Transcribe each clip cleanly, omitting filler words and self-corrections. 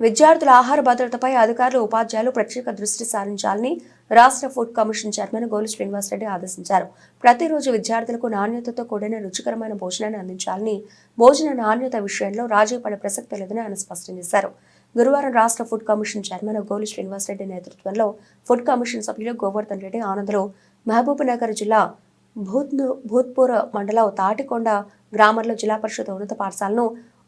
విద్యార్థుల ఆహార భద్రతపై అధికారులు, ఉపాధ్యాయులు ప్రత్యేక దృష్టి సారించాలని రాష్ట్ర ఫుడ్ కమిషన్ చైర్మన్ గోలు శ్రీనివాసరెడ్డి ఆదేశించారు. ప్రతిరోజు విద్యార్థులకు నాణ్యతతో కూడిన రుచికరమైన భోజనాన్ని అందించాలని, భోజన నాణ్యత విషయంలో రాజీ పడే ప్రసక్తి లేదని ఆయన స్పష్టం చేశారు. గురువారం రాష్ట్ర ఫుడ్ కమిషన్ చైర్మన్ గోలు శ్రీనివాసరెడ్డి నేతృత్వంలో ఫుడ్ కమిషన్ సభ్యులు గోవర్ధన్ రెడ్డి, ఆనందరావు మహబూబ్నగర్ జిల్లా భూత్పూర్ మండలం తాటికొండ గ్రామంలో జిల్లా పరిషత్ ఉన్నత పాఠశాలను,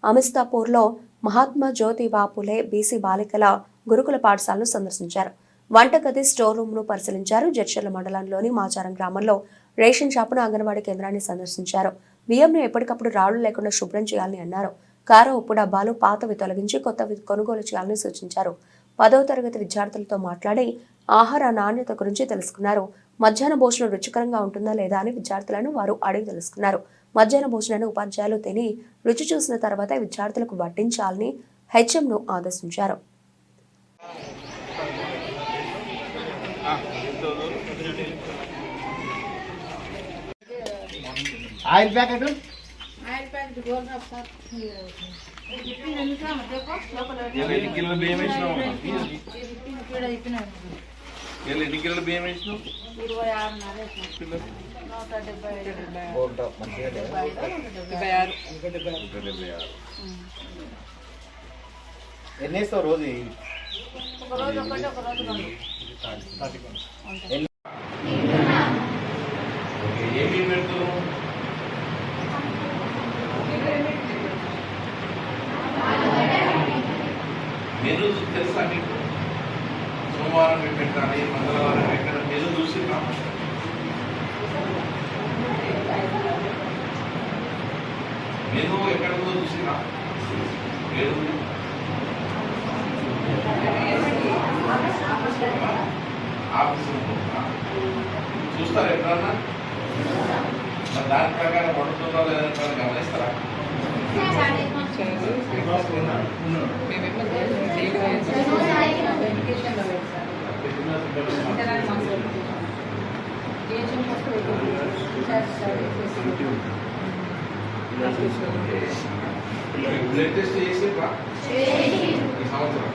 అమిస్తాపూర్లో మహాత్మా జ్యోతిబా ఫులే బీసీ బాలికల గురుకుల పాఠశాలను సందర్శించారు. వంటగది, స్టోర్ రూమ్ ను పరిశీలించారు. జడ్చర్ల మండలంలోని మాచారం గ్రామంలో రేషన్ షాపును, అంగన్వాడీ కేంద్రాన్ని సందర్శించారు. బియ్యంను ఎప్పటికప్పుడు రాళ్లు లేకుండా శుభ్రం చేయాలని అన్నారు. కారం, ఉప్పు డబ్బాలు పాతవి తొలగించి కొత్తవి కొనుగోలు చేయాలని సూచించారు. 10వ తరగతి విద్యార్థులతో మాట్లాడి ఆహార నాణ్యత గురించి తెలుసుకున్నారు. మధ్యాహ్న భోజనం రుచికరంగా ఉంటుందా లేదా అని విద్యార్థులను వారు అడిగి తెలుసుకున్నారు. మధ్యాహ్న భోజనాన్ని ఉపాధ్యాయులు తిని రుచి చూసిన తర్వాత విద్యార్థులకు వడ్డించాలని హెచ్ఎంను ఆదేశించారు. ఆయిల్ ప్యాకెట్ ఎన్ని కిలోల బియ్యం వేసినావు? 26 ఎన్ని వేస్తావు రోజు? ఏమేమి పెడుతున్నావు? మెనూ తెలుసా మీకు? సోమవారం పెట్టాలి, మంగళవారం పెట్టాలి, మెనూ చూసినా? మెనూ ఎక్కడికో చూసినా? ఆఫీసు చూస్తారా ఎప్పుడన్నా? మరి దాని ప్రకారం పడుతుందో లేదంటే గమనిస్తారా? బ్లడ్ టెస్ట్ చేసి ఈ సంవత్సరం